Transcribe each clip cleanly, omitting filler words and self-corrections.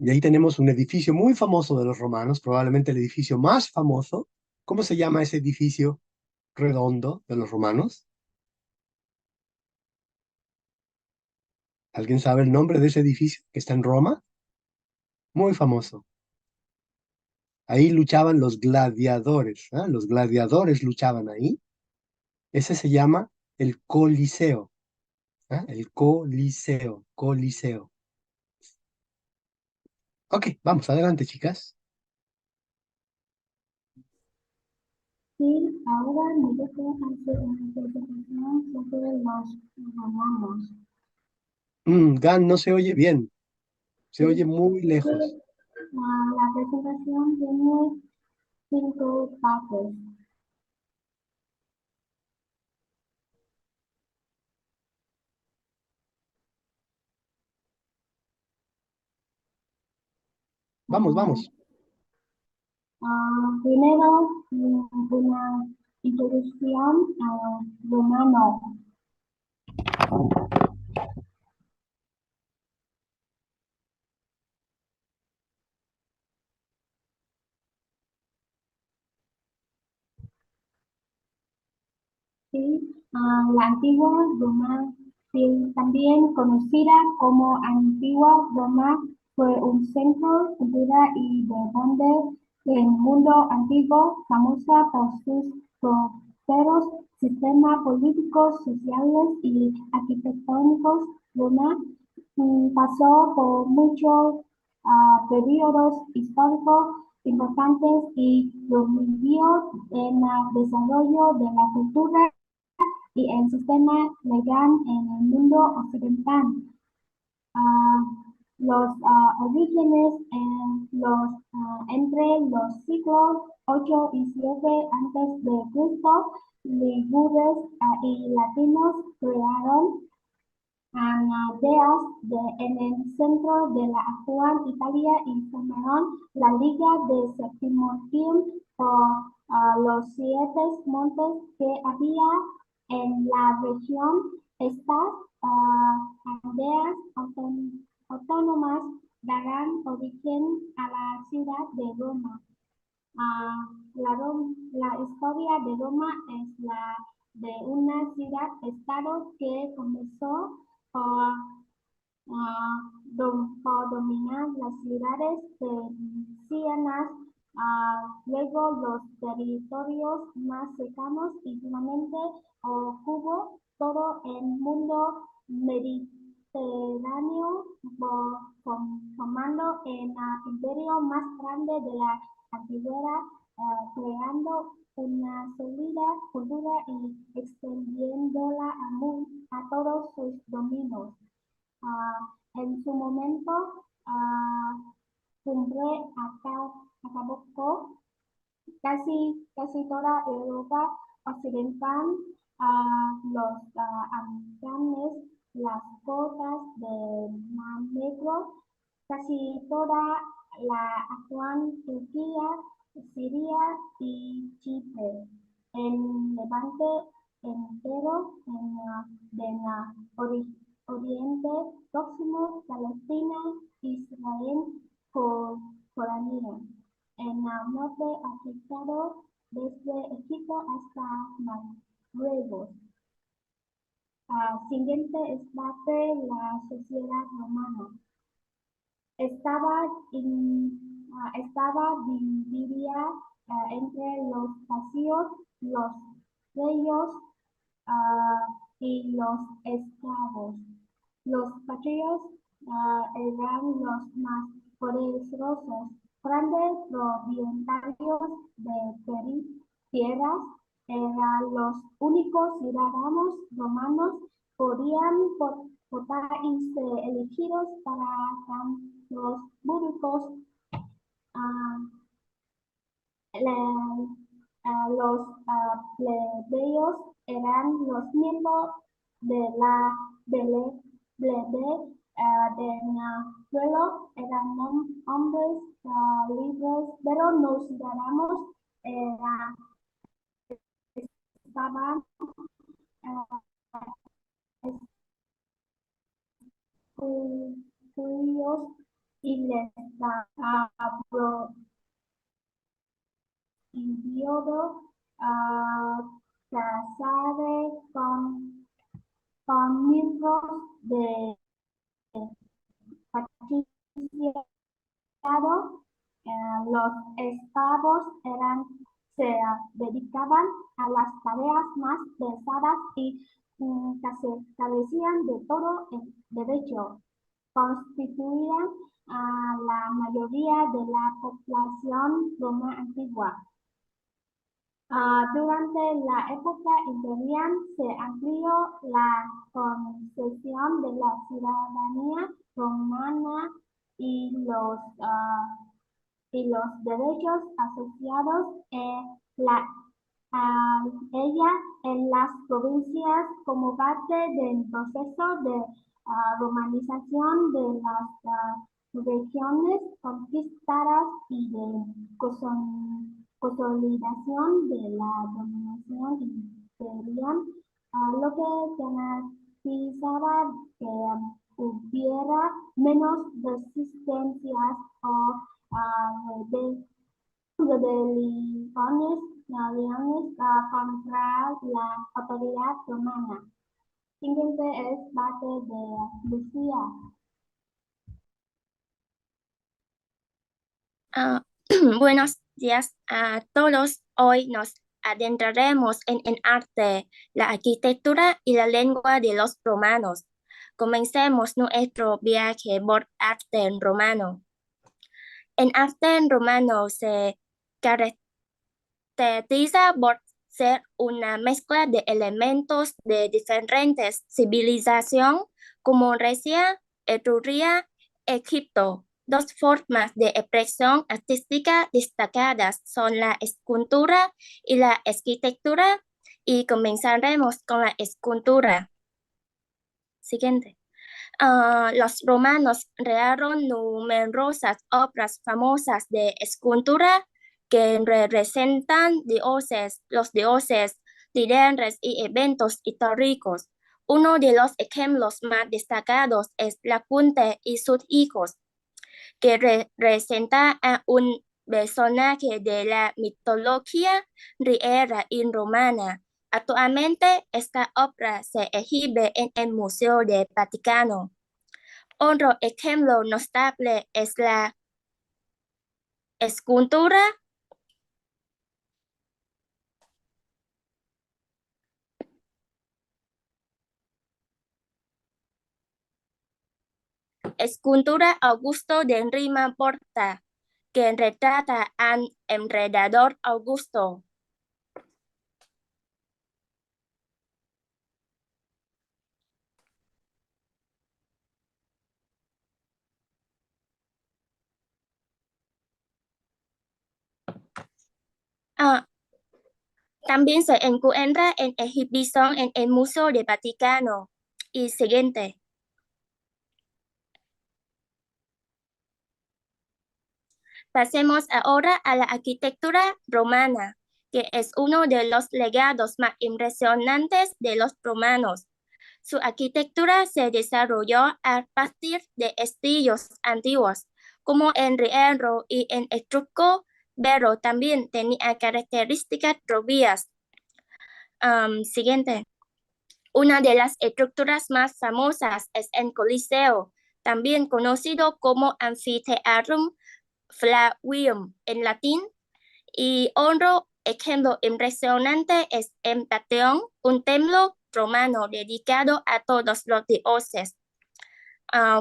Y ahí tenemos un edificio muy famoso de los romanos, probablemente el edificio más famoso. ¿Cómo se llama ese edificio redondo de los romanos? ¿Alguien sabe el nombre de ese edificio que está en Roma? Muy famoso. Ahí luchaban los gladiadores, ¿ah? Los gladiadores luchaban ahí. Ese se llama el Coliseo, ¿ah? El Coliseo, Coliseo. Ok, vamos, adelante, chicas. Sí, ahora me toca hacer una presentación sobre los romanos. Gan no se oye bien, se oye Sí, muy lejos. que, la presentación tiene 5 partes. Vamos, Ah, vamos. Primero, una introducción a romano. Sí, la antigua Roma, sí, también conocida como Antigua Roma, fue un centro cultural y de donde el mundo antiguo, famosa por sus prósperos sistemas políticos, sociales y arquitectónicos. Roma pasó por muchos periodos históricos importantes y contribuyó en el desarrollo de la cultura y el sistema legal en el mundo occidental. Ah, los orígenes entre los siglos 8 y 7 antes de Cristo, ligures y latinos crearon aldeas en el centro de la actual Italia y formaron la Liga de Septimonium por los 7 montes que había en la región. Estas aldeas autónomas darán origen a la ciudad de Roma. La historia de Roma es la de una ciudad-estado que comenzó por, por dominar las ciudades venecianas, luego los territorios más cercanos y finalmente ocupó todo el mundo mediterráneo, formando el imperio más grande de la antigüedad, creando una sólida cultura y extendiéndola a todos sus dominios. En su momento, cumbre acabó casi toda Europa occidental, los Balcanes, las costas del Mar Negro, casi toda la actual Turquía, Siria y Chipre, el Levante entero, del Oriente Próximo, Palestina, Israel, Jordania, en el norte africano, desde Egipto hasta Marruecos. Siguiente es la sociedad romana. Estaba, estaba dividida entre los vacíos, los reyes y los esclavos. Los patricios eran los más poderosos, grandes propietarios de tierras, eran los únicos ciudadanos romanos, podían votar y ser elegidos para los públicos. ah, la- los plebeyos eran los miembros de la plebe del pueblo, eran hombres libres, pero los ciudadanos estaban excluidos y les da prohibido casarse con miembros de patriciado. Los esclavos se dedicaban a las tareas más pesadas y carecían de todo el derecho. Constituían a la mayoría de la población romana antigua. Durante la época imperial se amplió la concesión de la ciudadanía romana y los derechos asociados a ella en las provincias como parte del proceso de romanización de las regiones conquistadas y de consolidación de la dominación imperial, lo que garantizaba que hubiera menos resistencias o rebeliones contra la autoridad romana. Siguiente es parte de Lucía. Buenos días a todos. Hoy nos adentraremos en el arte, la arquitectura y la lengua de los romanos. Comencemos nuestro viaje por arte romano. El arte romano se caracteriza por ser una mezcla de elementos de diferentes civilizaciones como Grecia, Etruria, Egipto. Dos formas de expresión artística destacadas son la escultura y la arquitectura, y comenzaremos con la escultura. Siguiente. Los romanos crearon numerosas obras famosas de escultura que representan los dioses, líderes y eventos históricos. Uno de los ejemplos más destacados es Laocoonte y sus hijos, que representa a un personaje de la mitología griega y romana. Actualmente, esta obra se exhibe en el Museo del Vaticano. Otro ejemplo notable es la escultura Augusto de Rima Porta, que retrata al emperador Augusto. También se encuentra en exhibición en el Museo del Vaticano. Y siguiente. Pasemos ahora a la arquitectura romana, que es uno de los legados más impresionantes de los romanos. Su arquitectura se desarrolló a partir de estilos antiguos, como en hierro y en etrusco, pero también tenía características propias. Siguiente. Una de las estructuras más famosas es el Coliseo, también conocido como Amphitheatrum Flavium en latín, y otro ejemplo impresionante es el Panteón, un templo romano dedicado a todos los dioses.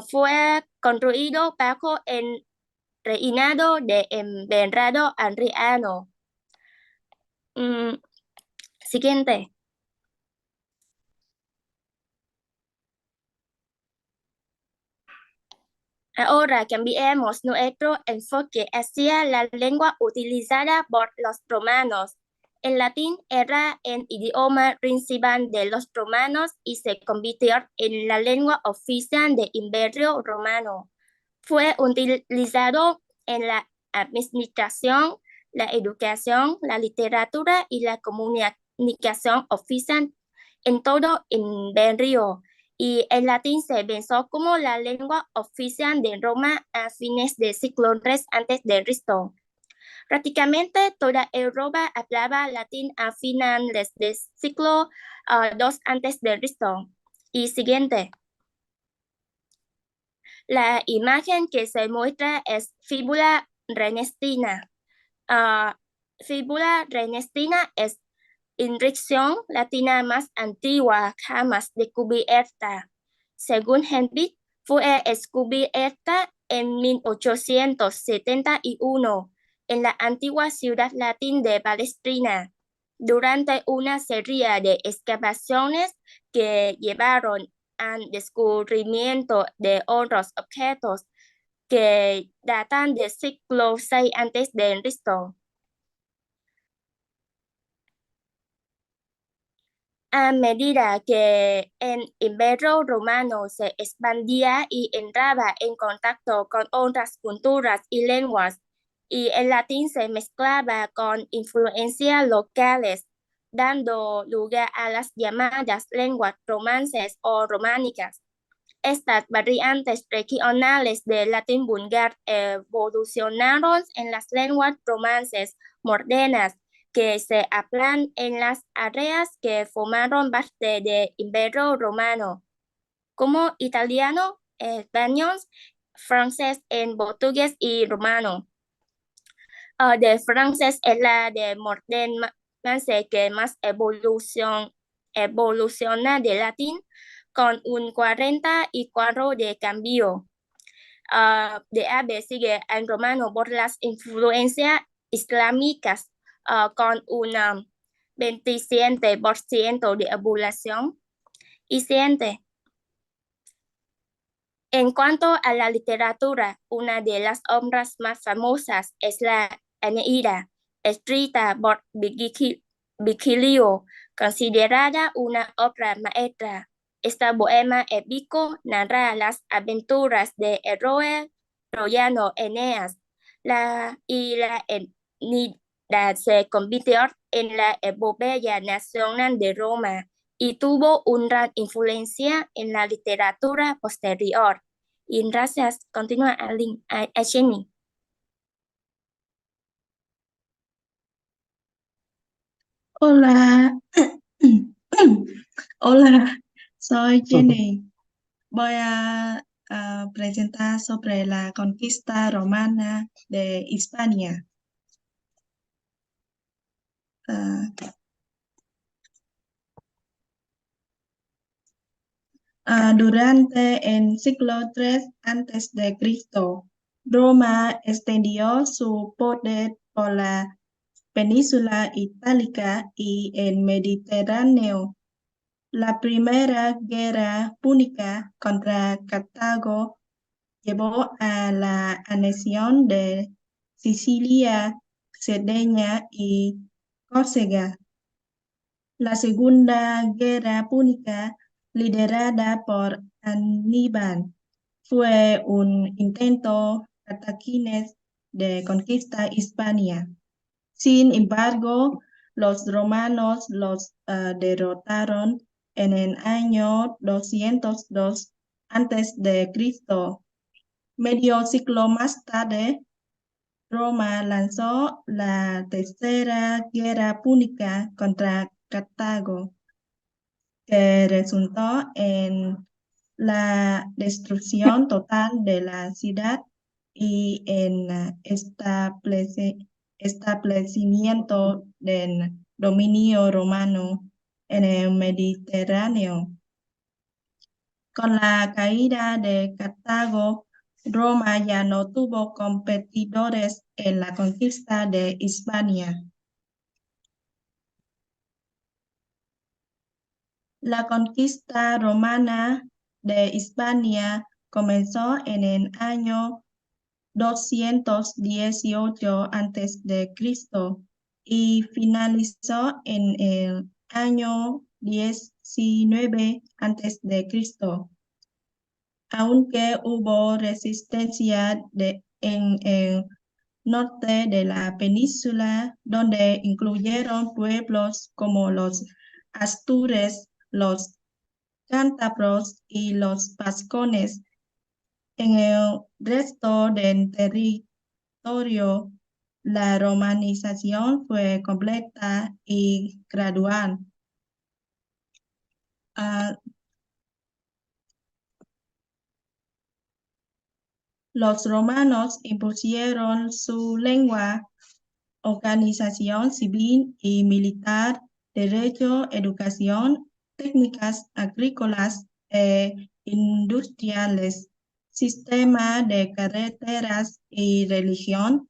Fue construido bajo el reinado de emperador Adriano. Siguiente. Ahora cambiemos nuestro enfoque hacia la lengua utilizada por los romanos. El latín era el idioma principal de los romanos y se convirtió en la lengua oficial del Imperio Romano. Fue utilizado en la administración, la educación, la literatura y la comunicación oficial en todo el imperio. y el latín se pensó como la lengua oficial de Roma a fines del siglo III a.C. Prácticamente toda Europa hablaba latín a finales del siglo II a.C. Y siguiente. La imagen que se muestra es fíbula renestina. Fíbula renestina es inscripción latina más antigua jamás descubierta. Según Henry, fue descubierta en 1871 en la antigua ciudad latina de Palestrina, durante una serie de excavaciones que llevaron al descubrimiento de otros objetos que datan del siglo VI a.C. A medida que el Imperio Romano se expandía y entraba en contacto con otras culturas y lenguas, y el latín se mezclaba con influencias locales, dando lugar a las llamadas lenguas romances o románicas. Estas variantes regionales del latín vulgar evolucionaron en las lenguas romances modernas que se hablan en las áreas que formaron parte del Imperio Romano, como italiano, español, francés, portugués y romano. De francés es la de moderna que más evoluciona del latín, con un 44 de cambio. De árabe sigue en romano por las influencias islámicas, con un 27% de evolución. Y siguiente. En cuanto a la literatura, una de las obras más famosas es la Eneida, escrita por Virgilio, considerada una obra maestra. Este poema épico narra las aventuras del héroe troyano Eneas, y la Eneida se convirtió en la epopeya nacional de Roma y tuvo una gran influencia en la literatura posterior. Y gracias. Continúa a Jenny. Hola, hola, soy Jenny. Voy a presentar sobre la conquista romana de Hispania. Durante el siglo III a.C., Roma extendió su poder por la península itálica y el Mediterráneo. La primera guerra púnica contra Cartago llevó a la anexión de Sicilia, Cerdeña y Córcega. La segunda guerra púnica, liderada por Aníbal, fue un intento cartaginés de conquista Hispania. Sin embargo, los romanos los derrotaron en el año 202 a.C. Medio siglo más tarde, Roma lanzó la tercera guerra púnica contra Cartago, que resultó en la destrucción total de la ciudad y en establecimiento del dominio romano en el Mediterráneo. Con la caída de Cartago, Roma ya no tuvo competidores en la conquista de Hispania. La conquista romana de Hispania comenzó en el año 218 a.C. y finalizó en el año 19 a.C. Aunque hubo resistencia en el norte de la península, donde incluyeron pueblos como los astures, los cántabros y los vascones. En el resto del territorio, la romanización fue completa y gradual. Los romanos impusieron su lengua, organización civil y militar, derecho, educación, técnicas agrícolas e industriales, sistema de carreteras y religión.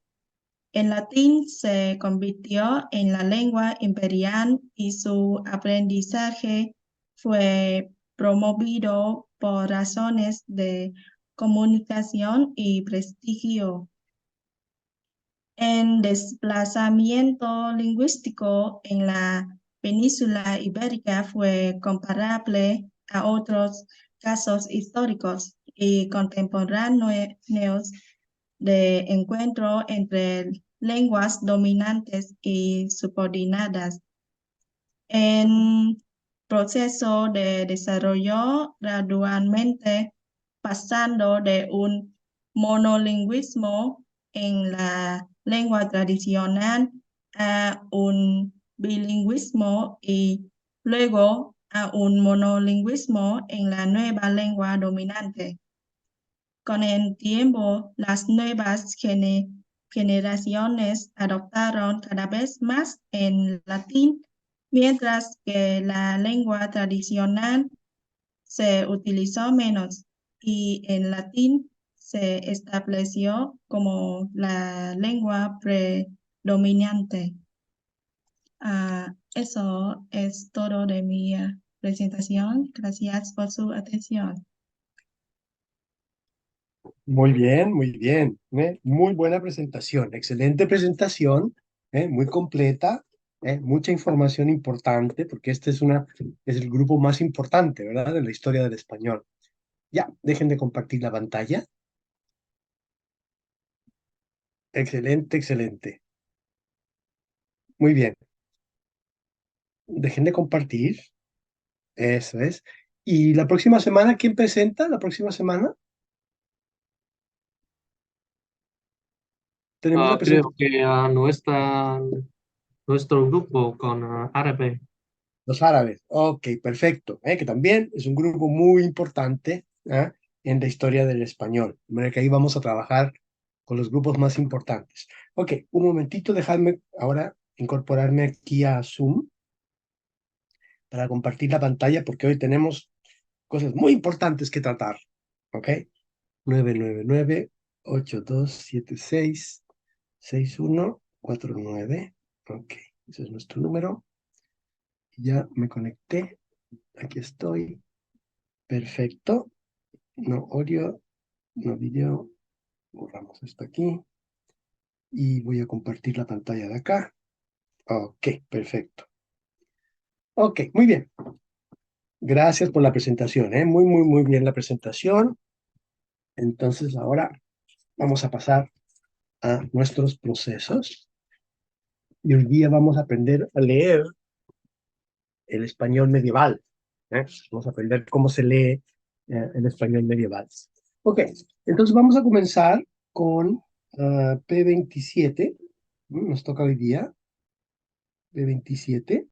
El latín se convirtió en la lengua imperial y su aprendizaje fue promovido por razones de comunicación y prestigio. El desplazamiento lingüístico en la península ibérica fue comparable a otros casos históricos y contemporáneos de encuentro entre lenguas dominantes y subordinadas. En proceso de desarrollo gradualmente pasando de un monolingüismo en la lengua tradicional a un bilingüismo y luego a un monolingüismo en la nueva lengua dominante. Con el tiempo, las nuevas generaciones adoptaron cada vez más el latín, mientras que la lengua tradicional se utilizó menos y el latín se estableció como la lengua predominante. Eso es todo de mi presentación. Gracias por su atención. Muy bien, muy bien. Muy buena presentación, excelente presentación, muy completa, mucha información importante, porque este es el grupo más importante, ¿verdad?, de la historia del español. Ya, dejen de compartir la pantalla. Excelente, excelente. Muy bien. Dejen de compartir. Eso es. ¿Y la próxima semana quién presenta? ¿La próxima semana? Tenemos la Creo presentación. que nuestro grupo con árabe. Los árabes. Ok, perfecto. Que también es un grupo muy importante, en la historia del español. De manera que ahí vamos a trabajar con los grupos más importantes. Ok, un momentito, dejadme ahora incorporarme aquí a Zoom para compartir la pantalla, porque hoy tenemos cosas muy importantes que tratar. Ok, 999-8276-6149. Ok, ese es nuestro número. Ya me conecté. Aquí estoy. Perfecto. No audio, no video. Borramos esto aquí. Y voy a compartir la pantalla de acá. Ok, perfecto. Ok, muy bien. Gracias por la presentación, Muy, muy, muy bien la presentación. Entonces ahora vamos a pasar a nuestros procesos. Y hoy día vamos a aprender a leer el español medieval. Vamos a aprender cómo se lee el español medieval. Ok, entonces vamos a comenzar con P27. Nos toca hoy día P27.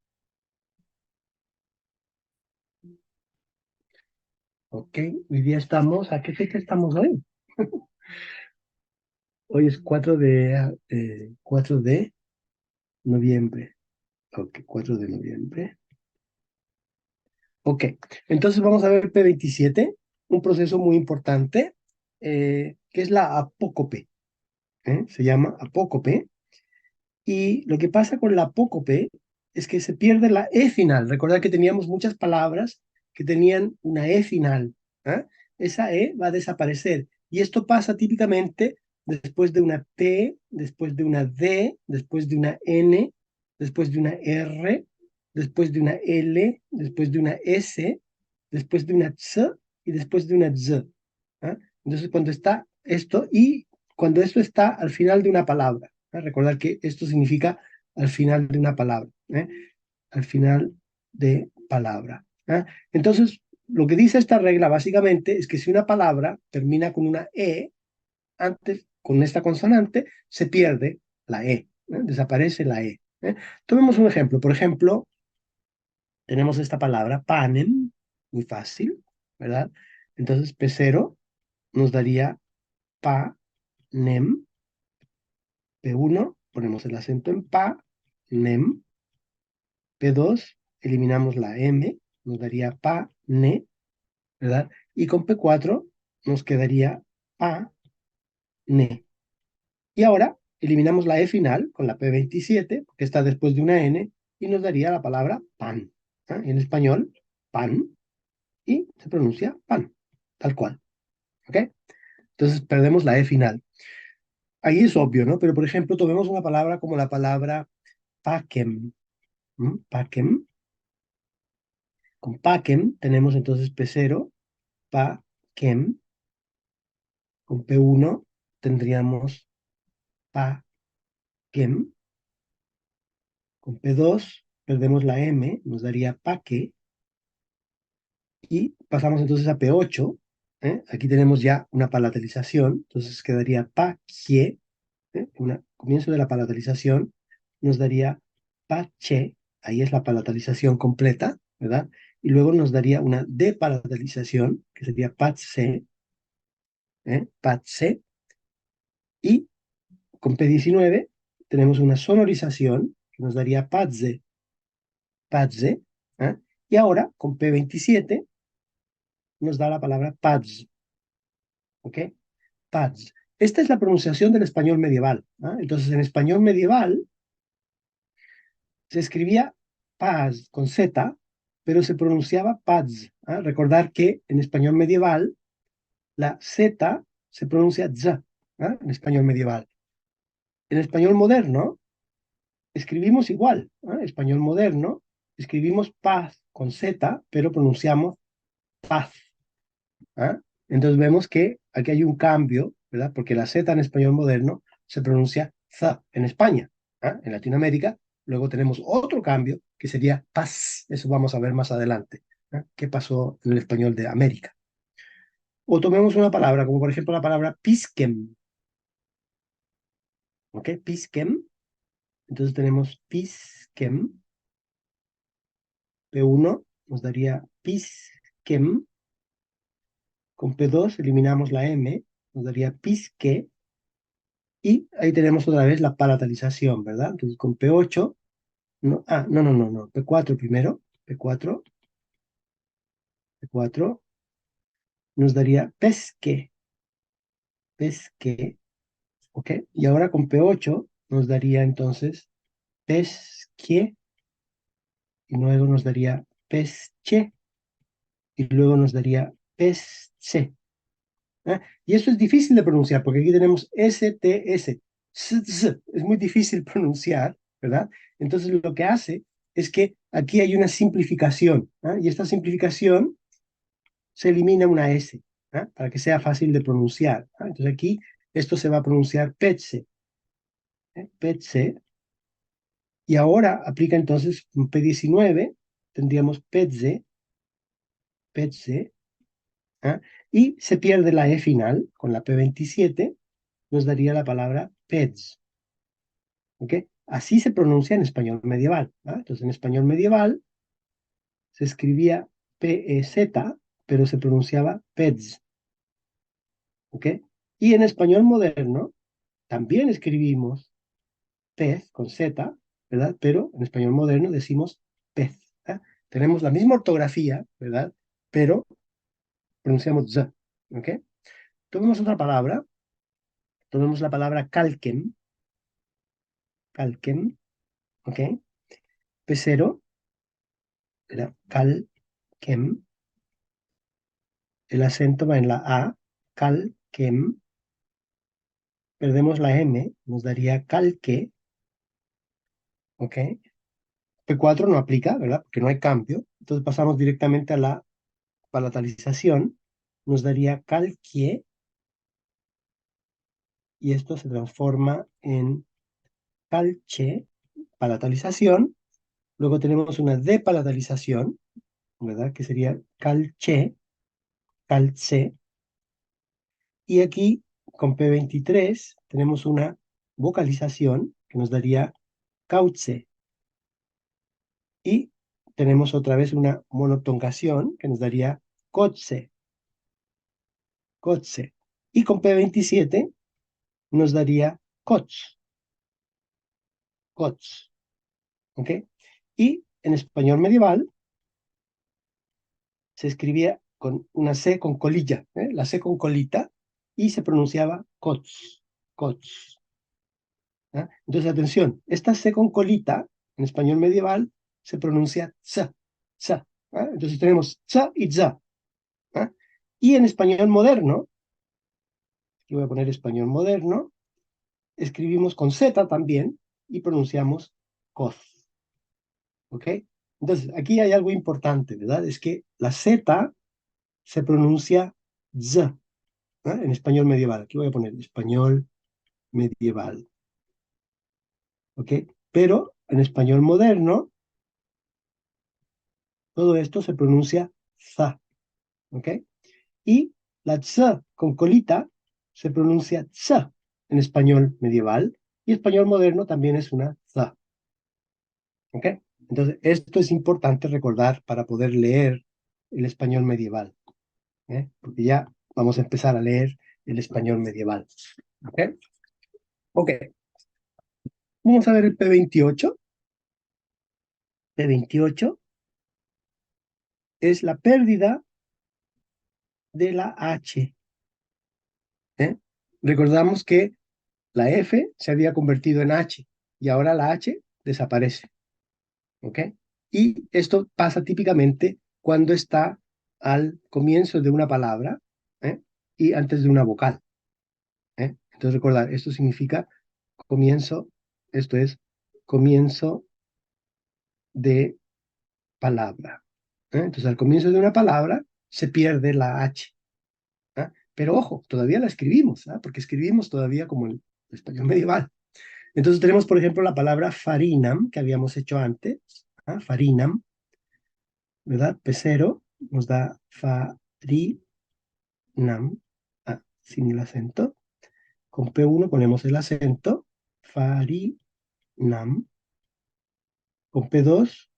Ok, hoy día estamos, ¿a qué fecha estamos hoy? Hoy es 4 de noviembre. Ok, 4 de noviembre. Ok, entonces vamos a ver P27, un proceso muy importante, que es la apócope. Se llama apócope. Y lo que pasa con la apócope es que se pierde la E final. Recordad que teníamos muchas palabras que tenían una E final. Esa E va a desaparecer. Y esto pasa típicamente después de una T, después de una D, después de una N, después de una R, después de una L, después de una S, después de una Z y después de una Z. Entonces, cuando está esto y cuando esto está al final de una palabra. Recordar que esto significa al final de una palabra. Al final de palabra. Entonces, lo que dice esta regla básicamente es que si una palabra termina con una E, antes, con esta consonante, se pierde la E, desaparece la E. Tomemos un ejemplo. Por ejemplo, tenemos esta palabra, panem, muy fácil, ¿verdad? Entonces, P0 nos daría pa, nem, P1, ponemos el acento en pa, nem, P2, eliminamos la M, nos daría pa, ne, ¿verdad? Y con P4 nos quedaría pa, ne. Y ahora eliminamos la E final con la P27, que está después de una N, y nos daría la palabra pan. En español, pan, y se pronuncia pan, tal cual. ¿Ok? Entonces perdemos la E final. Ahí es obvio, ¿no? Pero por ejemplo, tomemos una palabra como la palabra paquem. Paquem. Con paquem tenemos entonces P0, paquem. Con P1 tendríamos paquem. Con P2 perdemos la M, nos daría paque. Y pasamos entonces a P8. Aquí tenemos ya una palatalización, entonces quedaría paquie. Comienzo de la palatalización nos daría pache, ahí es la palatalización completa, ¿verdad? Y luego nos daría una depalatalización, que sería patse, patse, y con P19 tenemos una sonorización, que nos daría patze, patze, y ahora con P27 nos da la palabra pads, ¿ok? Pads. Esta es la pronunciación del español medieval. Entonces, en español medieval se escribía paz con Z, pero se pronunciaba pads. Recordar que en español medieval la Z se pronuncia z, en español medieval. En español moderno escribimos igual. Español moderno escribimos paz con Z, pero pronunciamos paz. Entonces vemos que aquí hay un cambio, ¿verdad? Porque la Z en español moderno se pronuncia za en España. En Latinoamérica luego tenemos otro cambio que sería paz. Eso vamos a ver más adelante. ¿Qué pasó en el español de América? O tomemos una palabra, como por ejemplo la palabra pisquem. ¿Ok? Pisquem. Entonces tenemos pisquem. P1 nos daría pisquem. Con P2 eliminamos la M, nos daría pisque. Y ahí tenemos otra vez la palatalización, ¿verdad? Entonces con P8, no, no, P4 primero, P4 nos daría pesque, pesque, ¿ok? Y ahora con P8 nos daría entonces pesque, y luego nos daría pesche, y luego nos daría pesche. Y esto es difícil de pronunciar, porque aquí tenemos STS, es muy difícil pronunciar, ¿verdad? Entonces lo que hace es que aquí hay una simplificación, y esta simplificación se elimina una S, para que sea fácil de pronunciar. Entonces aquí esto se va a pronunciar petse, petse, y ahora aplica entonces un P19, tendríamos petse, petse, y se pierde la E final con la P27, nos daría la palabra peds. ¿Ok? Así se pronuncia en español medieval. Entonces, en español medieval se escribía P-E-Z, pero se pronunciaba peds. ¿Ok? Y en español moderno también escribimos pez con Z, ¿verdad? Pero en español moderno decimos pez. Tenemos la misma ortografía, ¿verdad? Pero pronunciamos z. ¿Ok? Tomemos otra palabra. Tomemos la palabra calquem. Calquem. ¿Ok? P0 era calquem. El acento va en la A, calquem. Perdemos la M, nos daría calque. ¿Ok? P4 no aplica, ¿verdad? Porque no hay cambio. Entonces pasamos directamente a la palatalización. Nos daría calquie. Y esto se transforma en calche, palatalización. Luego tenemos una depalatalización. ¿verdad? Que sería calche, calce. Y aquí, con P23, tenemos una vocalización que nos daría cauce. Y tenemos otra vez una monotongación que nos daría cotse, cotse. Y con P27 nos daría cots, cots. ¿Ok? Y en español medieval se escribía con una C con colilla, la C con colita, y se pronunciaba cots, cots. ¿Ah? Entonces, atención, esta C con colita en español medieval se pronuncia tsa, tsa. ¿Ah? Entonces tenemos tsa y tsa. ¿Ah? Y en español moderno, aquí voy a poner español moderno, escribimos con Z también y pronunciamos coz. ¿Ok? Entonces, aquí hay algo importante, ¿verdad? Es que la Z se pronuncia z, en español medieval. Aquí voy a poner español medieval. ¿Ok? Pero en español moderno, todo esto se pronuncia za. ¿Ok? Y la z con colita se pronuncia tsa en español medieval. Y español moderno también es una za. ¿Ok? Entonces, esto es importante recordar para poder leer el español medieval. Porque ya vamos a empezar a leer el español medieval. ¿Ok? Ok. Vamos a ver el P28. P28 es la pérdida de la H. ¿Eh? Recordamos que la F se había convertido en H y ahora la H desaparece. ¿Ok? Y esto pasa típicamente cuando está al comienzo de una palabra, ¿eh? Y antes de una vocal. Entonces recordar, esto significa comienzo, esto es comienzo de palabra. Entonces al comienzo de una palabra se pierde la H. Pero ojo, todavía la escribimos, porque escribimos todavía como el español medieval. Entonces tenemos, por ejemplo, la palabra farinam, que habíamos hecho antes, farinam, ¿verdad? P0 nos da farinam, sin el acento. Con P1 ponemos el acento, farinam. Con P2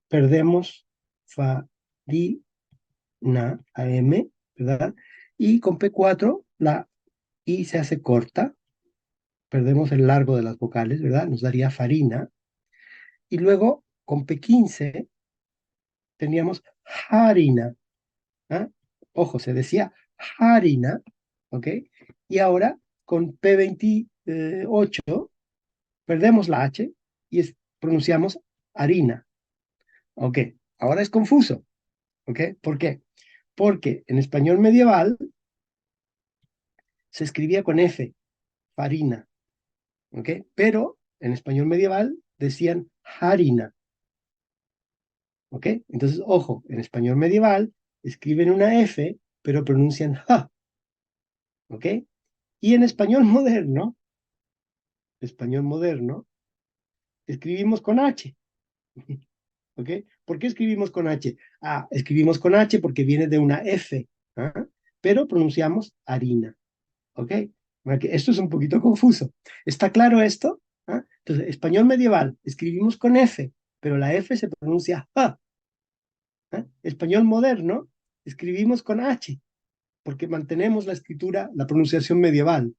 perdemos farina, AM, ¿verdad? Y con P4 la I se hace corta, perdemos el largo de las vocales, ¿verdad? Nos daría farina. Y luego con P15 teníamos harina. ¿Ah? Ojo, se decía harina, ¿ok? Y ahora con P28 perdemos la H y pronunciamos harina, ¿ok? Ahora es confuso, ¿ok? ¿Por qué? Porque en español medieval se escribía con F, farina, ¿ok? Pero en español medieval decían harina, ¿ok? Entonces, ojo, en español medieval escriben una F, pero pronuncian ja, ¿ok? Y en español moderno, escribimos con H, ¿ok? ¿Por qué escribimos con H? Escribimos con H porque viene de una F, ¿ah? Pero pronunciamos harina, ¿ok? Esto es un poquito confuso. ¿Está claro esto? Entonces, español medieval, escribimos con F, pero la F se pronuncia ja. Español moderno, escribimos con H, porque mantenemos la escritura, la pronunciación medieval,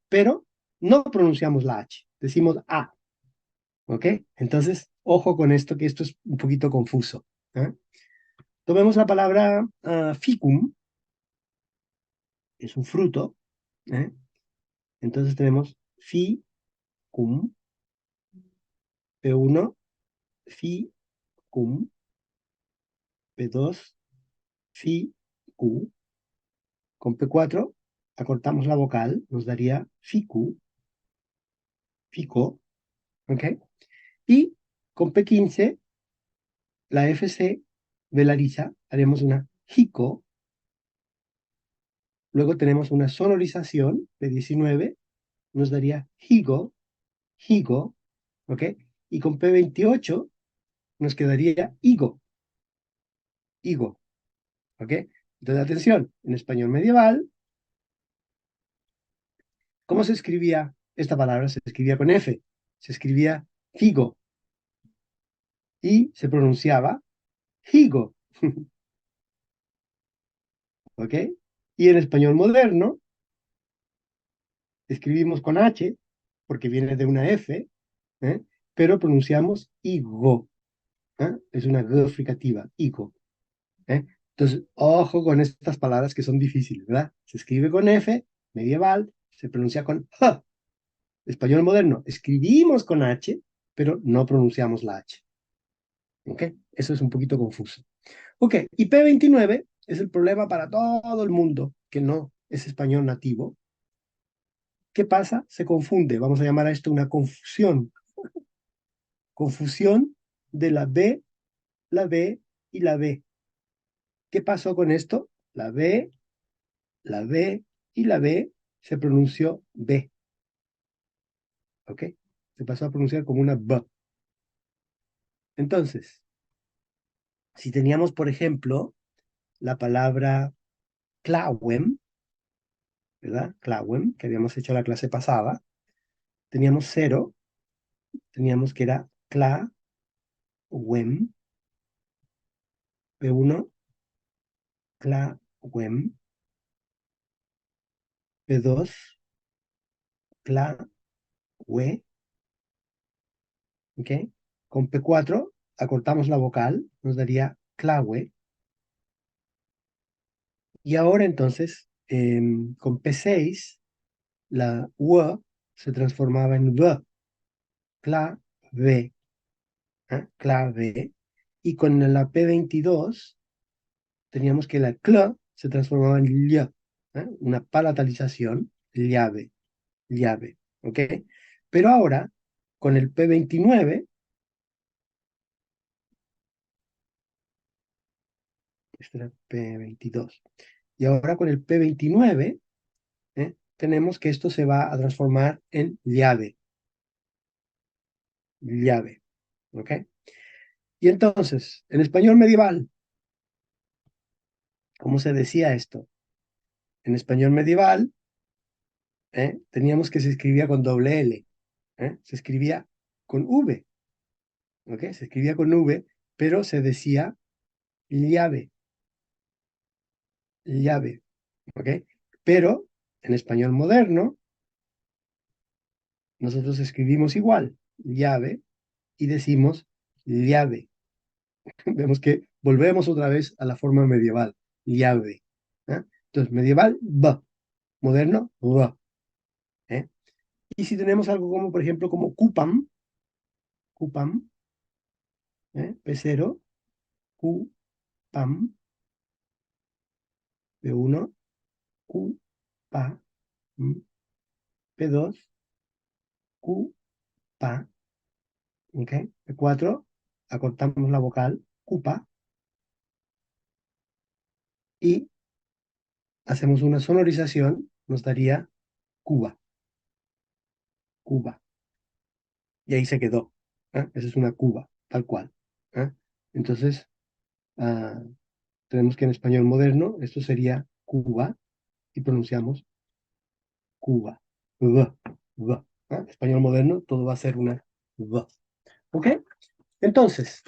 pero no pronunciamos la H, decimos A, ¿ok? Entonces, ojo con esto, que esto es un poquito confuso. Tomemos la palabra ficum, es un fruto, ¿eh? Entonces tenemos ficum, P1, ficum, P2, ficu, con P4 acortamos la vocal, nos daría ficu, fico, ¿ok? Y con P15, la FC velariza, haremos una jico, luego tenemos una sonorización, P19, nos daría higo, higo, ¿ok? Y con P28 nos quedaría higo, higo. ¿Ok? Entonces, atención, en español medieval, ¿cómo se escribía esta palabra? Se escribía con F, se escribía figo y se pronunciaba higo. ¿Ok? Y en español moderno, escribimos con H, porque viene de una F, ¿eh? Pero pronunciamos higo. ¿Eh? Es una G fricativa, higo. ¿Eh? Entonces, ojo con estas palabras que son difíciles, ¿verdad? Se escribe con F, medieval, se pronuncia con H. Español moderno, escribimos con H, pero no pronunciamos la H. ¿Ok? Eso es un poquito confuso. Ok, y P29 es el problema para todo el mundo que no es español nativo. ¿Qué pasa? Se confunde. Vamos a llamar a esto una confusión. Confusión de la B y la B. ¿Qué pasó con esto? La B y la B se pronunció B. ¿Ok? Se pasó a pronunciar como una B. Entonces, si teníamos, por ejemplo, la palabra clawem, ¿verdad? Clawem, que habíamos hecho la clase pasada, teníamos 0, teníamos que era clawem, P1, clawem, P2, clawe, ¿ok? Con P4 acortamos la vocal, nos daría clawe. Y ahora entonces, con P6, la W se transformaba en V, clave, clave. Y con la P22 teníamos que la cl se transformaba en ll, una palatalización, llave, llave, ¿ok? Pero ahora, con el P29, este era P22, y ahora con el P29, tenemos que esto se va a transformar en llave, llave, ¿ok? Y entonces, en español medieval, ¿cómo se decía esto? En español medieval, teníamos que se escribía con doble L, se escribía con V, ¿ok? Se escribía con V, pero se decía llave, llave, ¿ok? Pero en español moderno, nosotros escribimos igual, llave, y decimos llave. Vemos que volvemos otra vez a la forma medieval, llave. Entonces, medieval, b, moderno, b. Y si tenemos algo como, por ejemplo, como cupam, cupam, P0, cupam, P1, cupa, P2, cupa, ¿ok? P4, acortamos la vocal, cupa, y hacemos una sonorización, nos daría Cuba, Cuba. Y ahí se quedó. Esa es una Cuba, tal cual. Entonces, ah, tenemos que en español moderno, esto sería Cuba, y pronunciamos Cuba. V, V. Español moderno, todo va a ser una V. ¿Ok? Entonces,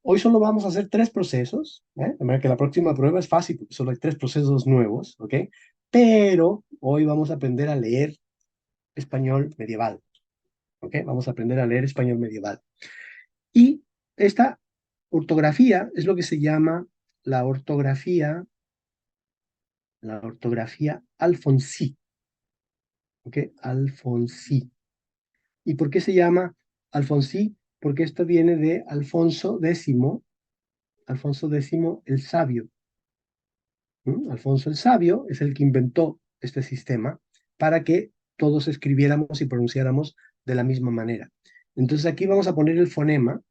hoy solo vamos a hacer 3 procesos. De manera que la próxima prueba es fácil, porque solo hay 3 procesos nuevos. ¿Ok? Pero hoy vamos a aprender a leer español medieval. ¿Ok? Vamos a aprender a leer español medieval. Y esta ortografía es lo que se llama la ortografía alfonsí. ¿Ok? Alfonsí. ¿Y por qué se llama alfonsí? Porque esto viene de Alfonso X, Alfonso X el Sabio. Alfonso el Sabio es el que inventó este sistema para que todos escribiéramos y pronunciáramos de la misma manera. Entonces aquí vamos a poner el fonema,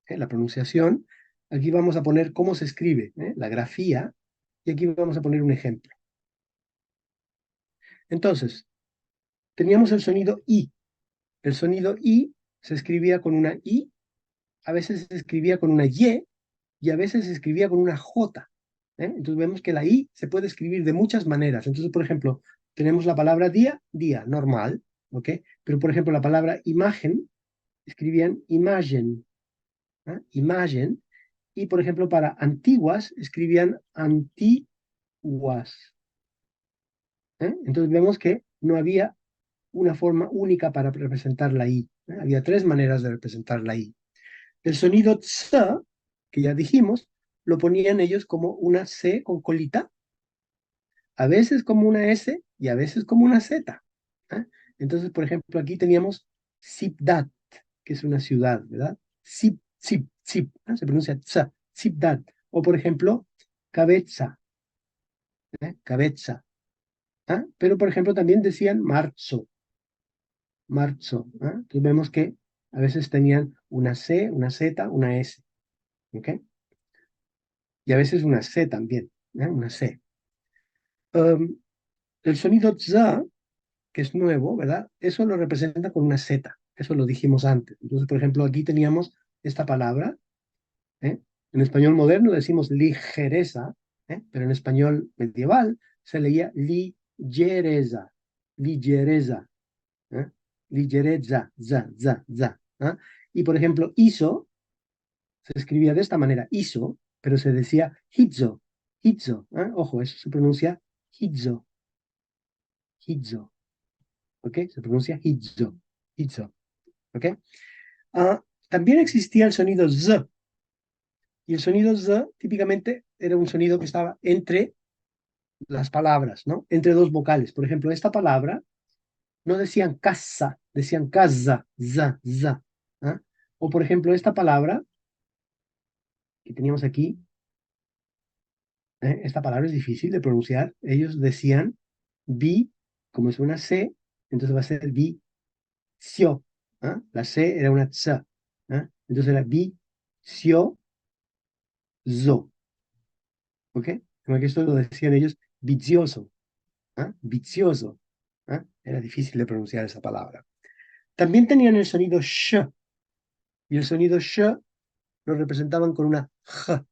la pronunciación, aquí vamos a poner cómo se escribe, la grafía, y aquí vamos a poner un ejemplo. Entonces, teníamos el sonido I. El sonido I se escribía con una I, a veces se escribía con una Y y a veces se escribía con una J. Entonces vemos que la I se puede escribir de muchas maneras. Entonces, por ejemplo, tenemos la palabra día, día, normal, ¿ok? Pero, por ejemplo, la palabra imagen, escribían imagen, imagen, y, por ejemplo, para antiguas, escribían antiguas. Entonces vemos que no había una forma única para representar la I. Había tres maneras de representar la I. El sonido ts, que ya dijimos, lo ponían ellos como una C con colita, a veces como una S y a veces como una Z. Entonces, por ejemplo, aquí teníamos Ciudad, que es una ciudad, ¿verdad? Sip, sip, sip, se pronuncia tsa, Ciudad. O, por ejemplo, cabeza, cabeza. Pero, por ejemplo, también decían marzo, marzo. Entonces vemos que a veces tenían una C, una Z, una S. ¿Ok? Y a veces una C también, una C. El sonido za, que es nuevo, ¿verdad? Eso lo representa con una Z. Eso lo dijimos antes. Entonces, por ejemplo, aquí teníamos esta palabra. En español moderno decimos ligereza, pero en español medieval se leía ligereza, ligereza, ¿eh? Ligereza, za. Y por ejemplo, hizo, se escribía de esta manera, hizo, pero se decía hizo, hizo. Ojo, eso se pronuncia hizo, hizo. ¿Ok? Se pronuncia hizo, hizo. ¿Ok? También existía el sonido z, y el sonido z típicamente era un sonido que estaba entre las palabras, ¿no? Entre dos vocales. Por ejemplo, esta palabra no decían casa, decían casa, za. O por ejemplo, esta palabra que teníamos aquí, esta palabra es difícil de pronunciar. Ellos decían vi, como es una C, entonces va a ser vi, sio. La C era una tsa. Entonces era vi, sio, zo. ¿Ok? Como que esto lo decían ellos vicioso. Vicioso. Era difícil de pronunciar esa palabra. También tenían el sonido sh, y el sonido sh lo representaban con una j.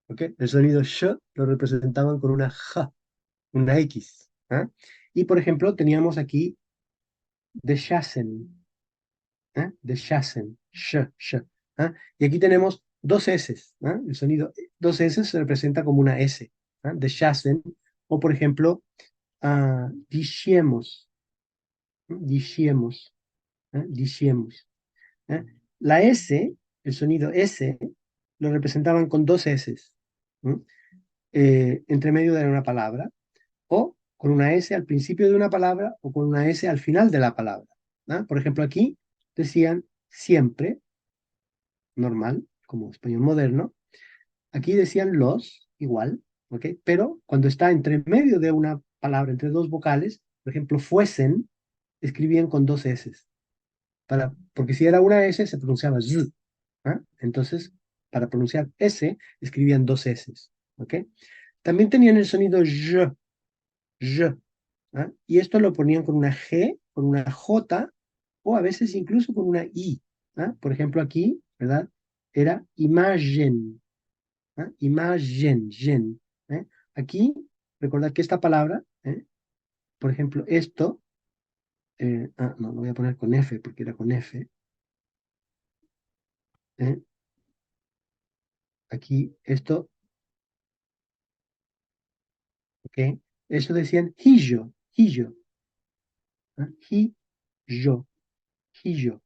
¿Ok? El sonido sh lo representaban con una j, una X. Y por ejemplo, teníamos aquí deshasen, deshasen, sh. Y aquí tenemos dos S. El sonido dos S se representa como una S. Deshasen, o por ejemplo, diciemos, diciemos, diciemos. La S, el sonido S, lo representaban con dos S, entre medio de una palabra, o con una S al principio de una palabra, o con una S al final de la palabra. Por ejemplo, aquí decían siempre, normal, como español moderno. Aquí decían los, igual, ¿ok? Pero cuando está entre medio de una palabra, entre dos vocales, por ejemplo, fuesen, escribían con dos S. Porque si era una S, se pronunciaba Z. Entonces, para pronunciar S, escribían dos S. ¿Ok? También tenían el sonido j. Y esto lo ponían con una G, con una J, o a veces incluso con una I. Por ejemplo, aquí, ¿verdad? Era imagen. Imagen, gen. Aquí, recordad que esta palabra, por ejemplo, esto, no, lo voy a poner con F porque era con F. Aquí, esto, ¿ok? Eso decían hijo, hijo, hijo, hijo,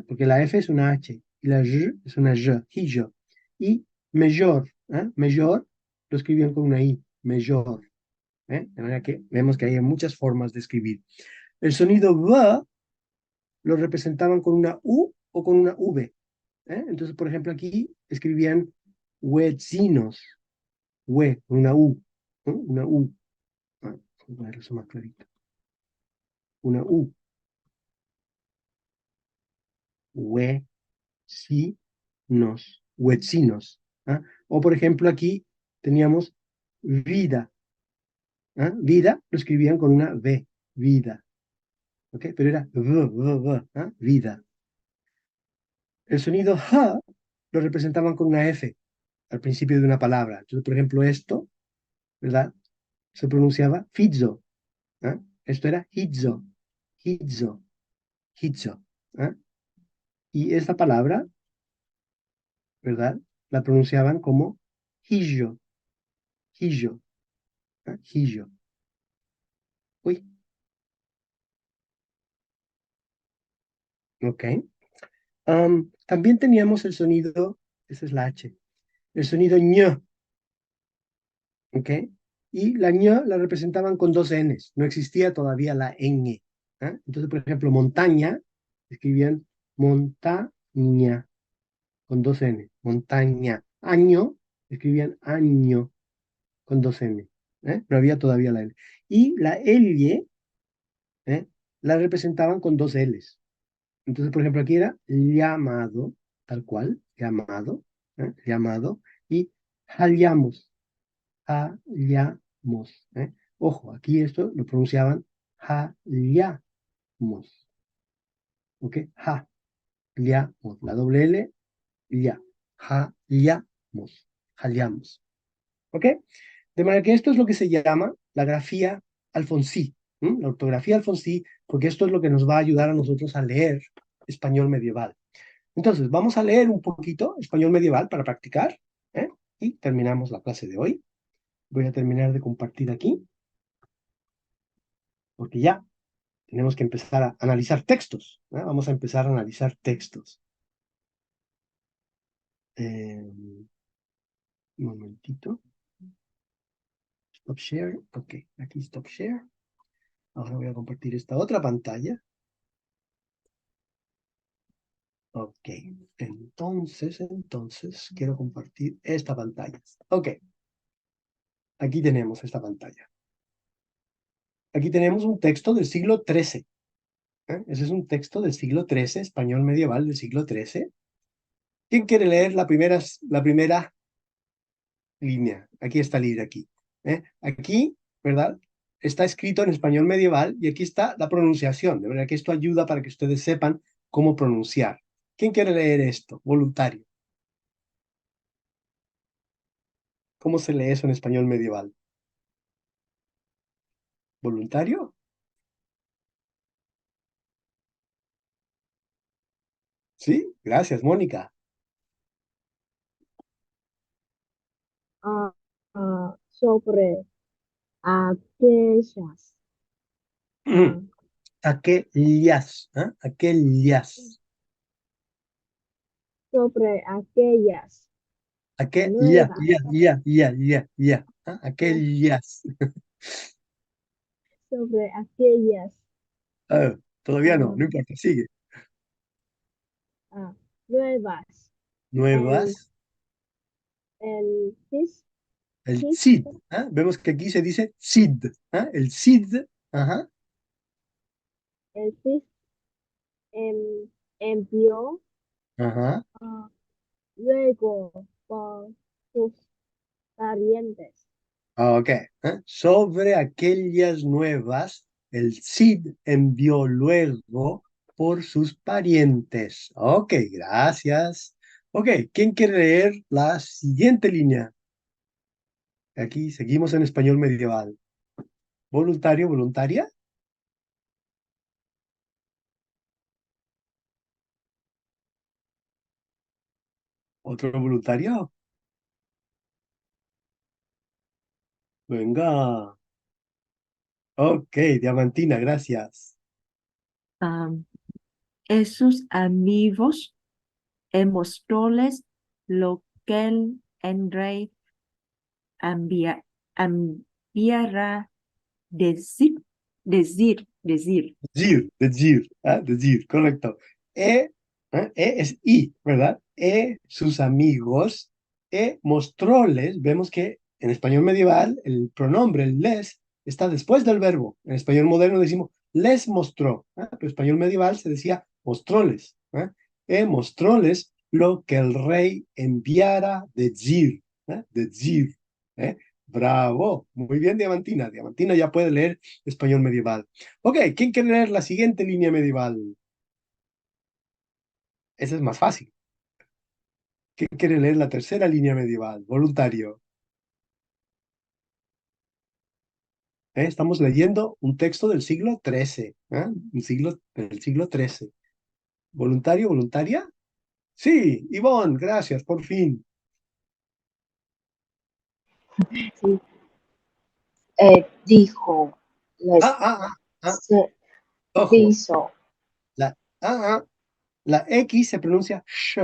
porque la F es una H y la J es una J, hijo. Y mayor, mayor lo escribían con una I, mayor. De manera que vemos que hay muchas formas de escribir. El sonido V lo representaban con una U o con una V. Entonces, por ejemplo, aquí escribían huecinos, hue, con una U, ¿no? Una U. Voy a poner eso más clarito. Una U. Huecinos. Huecinos. O por ejemplo aquí teníamos vida. Vida lo escribían con una V. Vida. ¿Ok? Pero era vida. El sonido H lo representaban con una F. al principio de una palabra. Entonces, por ejemplo, esto, ¿verdad? Se pronunciaba fizzo. ¿Ah? Esto era hizzo, hizzo, hizzo. ¿Ah? Y esta palabra, ¿verdad? La pronunciaban como hillo, hillo, ¿ah? Hillo. Uy, ok. También teníamos el sonido, esa es la H, el sonido ñ, ¿ok? Y la ñ la representaban con dos Ns, no existía todavía la ñ. ¿Ah? Entonces, por ejemplo, montaña, escribían montaña, con dos N, montaña. Año, escribían año, con dos N. No había todavía la L. Y la L, ¿eh? La representaban con dos Ls. Entonces, por ejemplo, aquí era llamado, tal cual, llamado, llamado, y hallamos, hallamos. Ojo, aquí esto lo pronunciaban hallamos, ¿ok? Hallamos, la doble L, ya, hallamos, hallamos, ¿ok? De manera que esto es lo que se llama la grafía Alfonsí, la ortografía Alfonsí, porque esto es lo que nos va a ayudar a nosotros a leer español medieval. Entonces, vamos a leer un poquito español medieval para practicar, ¿eh? Y terminamos la clase de hoy. Voy a terminar de compartir aquí, porque ya tenemos que empezar a analizar textos, ¿eh? Vamos a empezar a analizar textos. Un momentito. Stop share. Ok, aquí stop share. Ahora voy a compartir esta otra pantalla. Ok, entonces quiero compartir esta pantalla. Ok, aquí tenemos esta pantalla. Aquí tenemos un texto del siglo XIII. Ese es un texto del siglo XIII, español medieval del siglo XIII. ¿Quién quiere leer la primera línea? Aquí está el línea, aquí. Aquí, ¿verdad? Está escrito en español medieval y aquí está la pronunciación. De manera que esto ayuda para que ustedes sepan cómo pronunciar. ¿Quién quiere leer esto? Voluntario. ¿Cómo se lee eso en español medieval? ¿Voluntario? Sí, gracias, Mónica. Sobre aquellas, Aquellas, aquellas, sobre aquellas aquellas, nuevas, aquellas. sobre aquellas Ah, todavía no, ah, no importa, sigue. nuevas, el, Nuevas, el cis, el cis, Cid. Vemos que aquí se dice Cid. El Cid, ajá, el cis envió ajá. luego por sus parientes. Ok. Sobre aquellas nuevas, el Cid envió luego por sus parientes. Ok, gracias. Ok, ¿quién quiere leer la siguiente línea? Aquí seguimos en español medieval. ¿Voluntario, voluntaria? ¿Otro voluntario? Venga. Ok, Diamantina, gracias. Esos amigos mostróles lo que el rey enviará decir. Decir, correcto. Es I, ¿verdad? Sus amigos, mostróles, vemos que en español medieval el pronombre, el les, está después del verbo. En español moderno decimos les mostró, pero en español medieval se decía mostróles. Mostróles lo que el rey enviara decir. Bravo, muy bien, Diamantina. Diamantina ya puede leer español medieval. Ok, ¿quién quiere leer la siguiente línea medieval? Esa es más fácil. ¿Quién quiere leer la tercera línea medieval? Voluntario. Estamos leyendo un texto del siglo XIII, del siglo XIII. ¿Voluntario, voluntaria? Sí, Ivonne, gracias, por fin. Sí. Dijo, les se Ojo, hizo, la, la X se pronuncia sh.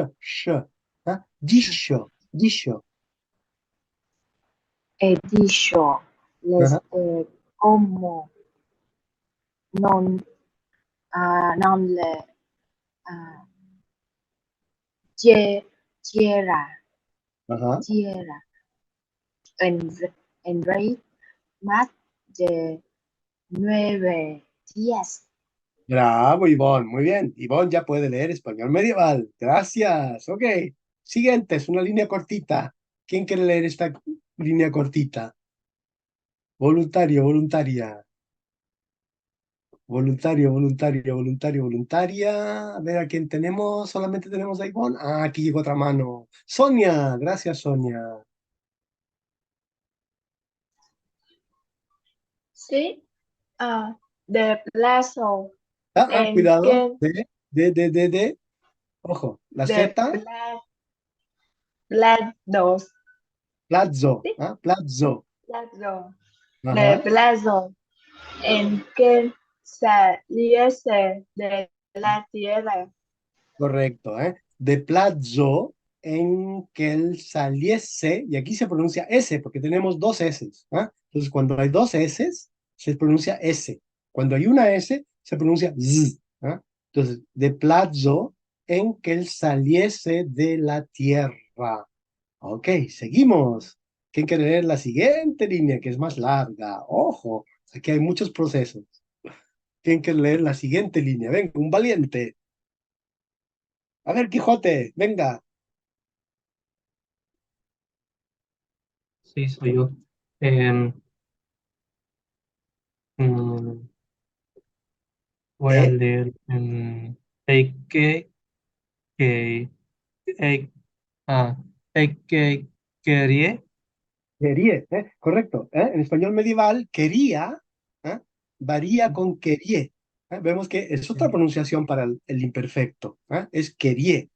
Dicho, dicho. dicho, les Ajá. como non, non le quiera, Ajá. en rey más de 9 días. Bravo, Ivonne, muy bien. Ivonne ya puede leer español medieval. Gracias. Ok. Siguiente, es una línea cortita. ¿Quién quiere leer esta línea cortita? Voluntario, voluntaria. Voluntaria. A ver a quién tenemos. Solamente tenemos a Ivonne. Aquí llegó otra mano. Sonia, gracias, Sonia. Sí, de plazo en Cuidado. que De. Ojo, la de Z, plazo, plazo. sí, Plazo. plazo, de Ajá. plazo en que saliese de la tierra. Correcto, ¿eh? De plazo en que él saliese, y aquí se pronuncia S, porque tenemos dos S, ¿ah? Entonces, cuando hay dos S, se pronuncia S. Cuando hay una S, se pronuncia Z, ¿ah? Entonces, de plazo en que él saliese de la tierra. Ok, seguimos. ¿Quién quiere leer la siguiente línea, que es más larga? Ojo, aquí hay muchos procesos. ¿Quién quiere leer la siguiente línea? Venga, un valiente. A ver, Quijote, venga. Sí, soy yo. Em, mm, voy a leer. Hay que, hay, hay que quería. Quería, correcto. En español medieval, quería, ¿eh? Varía con quería. Vemos que es otra pronunciación para el imperfecto. Es quería.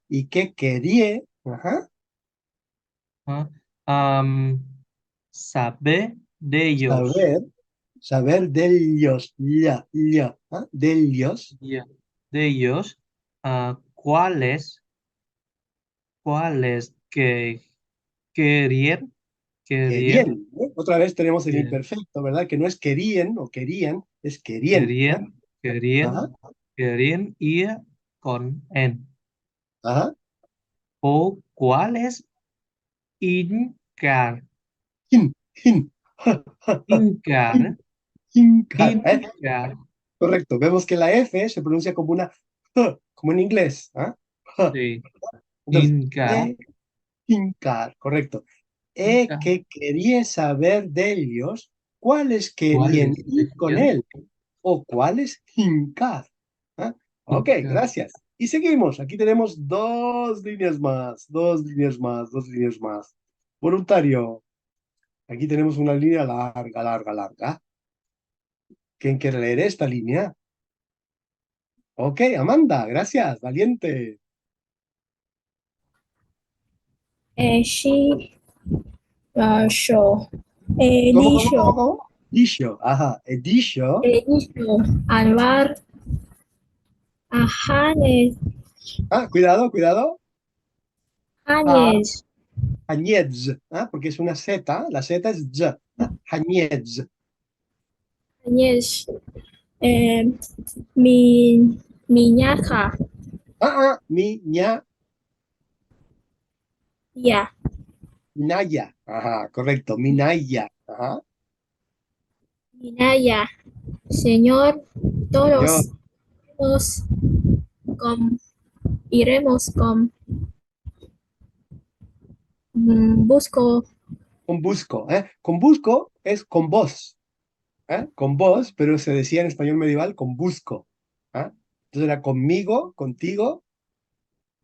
¿Y qué quería? Ajá. Ah, am, saber de ellos. Saber, saber del Dios, del Dios, Ya, de ellos, cuáles que querían, querían, querían. Otra vez tenemos el que- imperfecto, ¿verdad? Que no es querían o querían, es querían. querían, Ajá, querían ir con en, ajá. o cuáles incar, Hin. incar, Hincar, incar, correcto. Vemos que la F se pronuncia como una H, como en inglés. H. sí, Entonces, incar, hincar, correcto. incar, Que quería saber de ellos cuáles querían cuáles ir con querían, él o cuáles hincar. ¿Ah? Ok, incar. gracias. Y seguimos. Aquí tenemos dos líneas más. Voluntario. Aquí tenemos una línea larga. ¿Quién quiere leer esta línea? Ok, Amanda, gracias, valiente. She show ¿Cómo? Dicho, ajá, dicho, dicho Anwar Hanes cuidado, ah, Hanes Hañez, porque es una Z, la Z es Z, Hañez, Hanes mi Miñaja mi, ya Minaya, ajá, correcto, Minaya, ajá, Minaya Señor yo, todos con iremos busco con busco es con vos, pero se decía en español medieval con busco, ¿ah? Entonces era conmigo, contigo,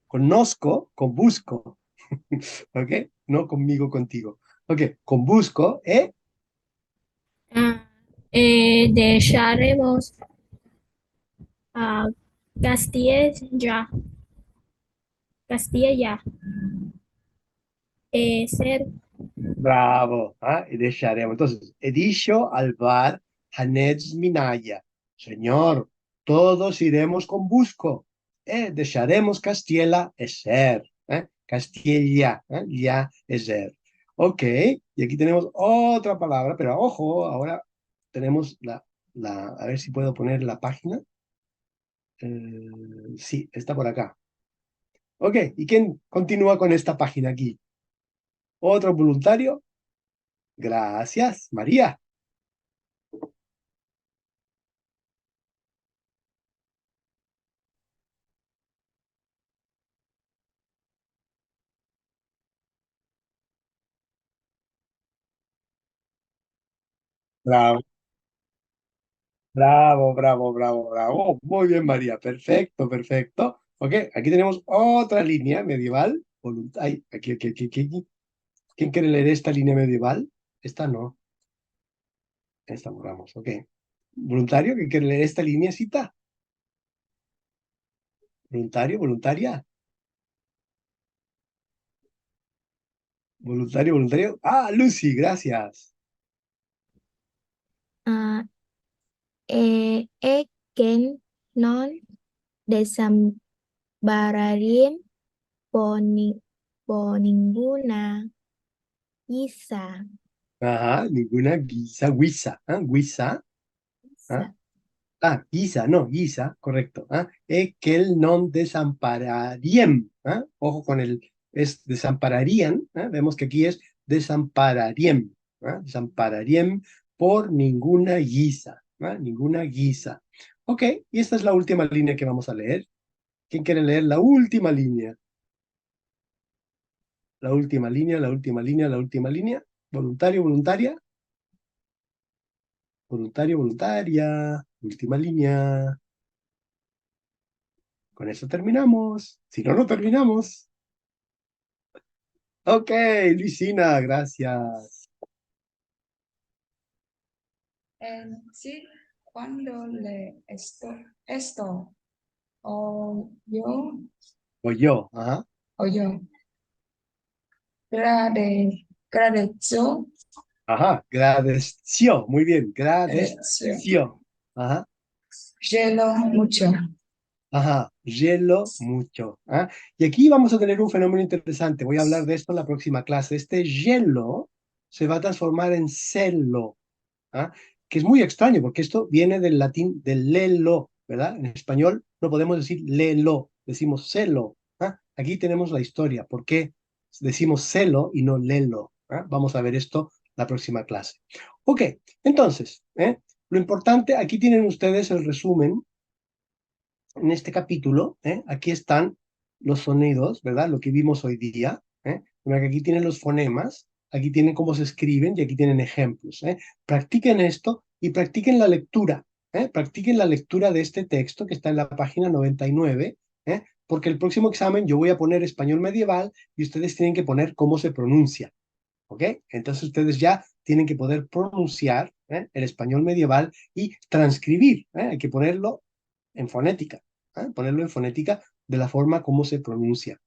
Conozco, con busco. ¿Ok? No conmigo, contigo. Ok, con busco, Dejaremos a Castilla. Castilla. Ser bravo. ¿Ah? Y dejaremos. Entonces, he dicho al bar Hanez Minaya. Señor, todos iremos con busco. Dejaremos Castilla es ser. Castilla, ya es ser. Ok, y aquí tenemos otra palabra, pero ojo, ahora tenemos a ver si puedo poner la página. Sí, está por acá. Ok, ¿y quién continúa con esta página aquí? ¿Otro voluntario? Gracias, María. Bravo, bravo, bravo, bravo, bravo. Muy bien, María. Perfecto, perfecto. Ok, aquí tenemos otra línea medieval. Ay, aquí. ¿Quién quiere leer esta línea medieval? Esta no. Esta borramos, ok. ¿Voluntario que quiere leer esta lineacita? ¿Voluntario, voluntaria? ¿Voluntario, voluntario? Ah, Lucy, gracias. Eken non desambararin ninguna isa. Ajá, ninguna guisa. ¿Ah? Guisa. ¿Ah? Guisa, no, guisa, correcto. Que el non desampararían. Ojo con es desampararían. Vemos que aquí es desampararían. Desampararían por ninguna guisa. Ninguna guisa. Ok, y esta es la última línea que vamos a leer. ¿Quién quiere leer la última línea? La última línea, la última línea, la última línea. ¿Voluntario, voluntaria? Voluntario, voluntaria. Última línea. Con eso terminamos. Si no, no terminamos. Ok, Luisina, gracias. Sí, cuando le esto o yo O yo, ajá. o yo gradeció Ajá, gradeció. Muy bien, gradeció gradeció. Ajá, hielo mucho ajá, hielo mucho. Y aquí vamos a tener un fenómeno interesante. Voy a hablar de esto en la próxima clase. Este hielo se va a transformar en celo. Que es muy extraño porque esto viene del latín del lelo, ¿verdad? En español no podemos decir lelo, decimos celo. Aquí tenemos la historia, por qué decimos celo y no lelo. Vamos a ver esto la próxima clase. Ok, entonces, lo importante, aquí tienen ustedes el resumen en este capítulo. Aquí están los sonidos, ¿verdad? Lo que vimos hoy día. Aquí tienen los fonemas, aquí tienen cómo se escriben y aquí tienen ejemplos. Practiquen esto y practiquen la lectura. Practiquen la lectura de este texto que está en la página 99, porque el próximo examen yo voy a poner español medieval y ustedes tienen que poner cómo se pronuncia. ¿Ok? Entonces ustedes ya tienen que poder pronunciar el español medieval y transcribir. Hay que ponerlo en fonética. Ponerlo en fonética de la forma como se pronuncia.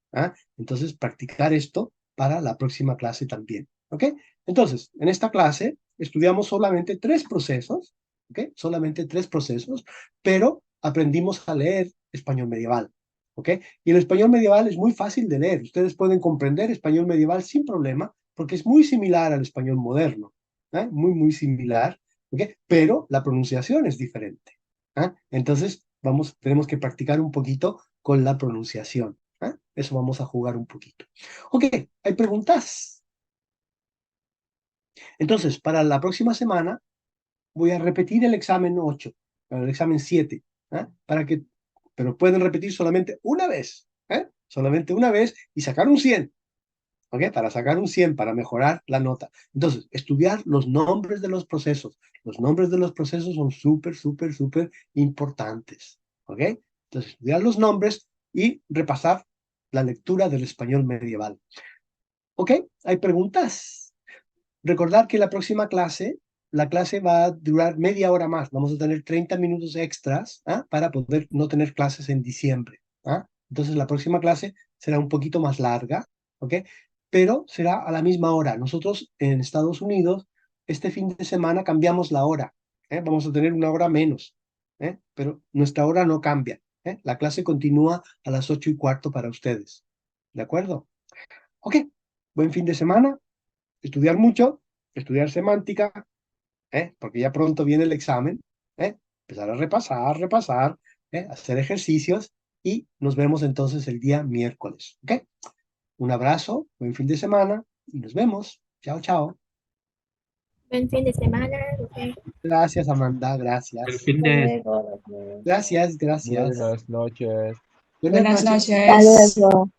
Entonces, practicar esto para la próxima clase también. ¿Ok? Entonces, en esta clase estudiamos solamente 3 procesos. ¿Ok? Solamente 3 procesos, pero aprendimos a leer español medieval. ¿Ok? Y el español medieval es muy fácil de leer. Ustedes pueden comprender español medieval sin problema, porque es muy similar al español moderno. Muy, muy similar. ¿Ok? Pero la pronunciación es diferente. Entonces, tenemos que practicar un poquito con la pronunciación. Eso vamos a jugar un poquito. Ok, ¿hay preguntas? Entonces, para la próxima semana voy a repetir el examen 8, el examen 7, pero pueden repetir solamente una vez, solamente una vez y sacar un 100. ¿Ok? Para sacar un 100, para mejorar la nota. Entonces, estudiar los nombres de los procesos. Los nombres de los procesos son súper, súper, súper importantes. ¿Ok? Entonces, estudiar los nombres y repasar la lectura del español medieval. ¿Ok? ¿Hay preguntas? Recordar que la próxima clase, la clase va a durar media hora más. Vamos a tener 30 minutos extras para poder no tener clases en diciembre. Entonces la próxima clase será un poquito más larga, ¿ok? Pero será a la misma hora. Nosotros en Estados Unidos, este fin de semana cambiamos la hora. Vamos a tener una hora menos, pero nuestra hora no cambia. La clase continúa a las 8:15 para ustedes. ¿De acuerdo? Ok, buen fin de semana. Estudiar mucho, estudiar semántica, porque ya pronto viene el examen. Empezar a repasar, hacer ejercicios y nos vemos entonces el día miércoles. ¿Ok? Un abrazo, buen fin de semana y nos vemos. Chao, chao. Buen fin de semana. Gracias, Amanda, El gracias. fin de... Gracias, gracias. Buenas noches. Buenas Buenas noches. noches. Hasta luego.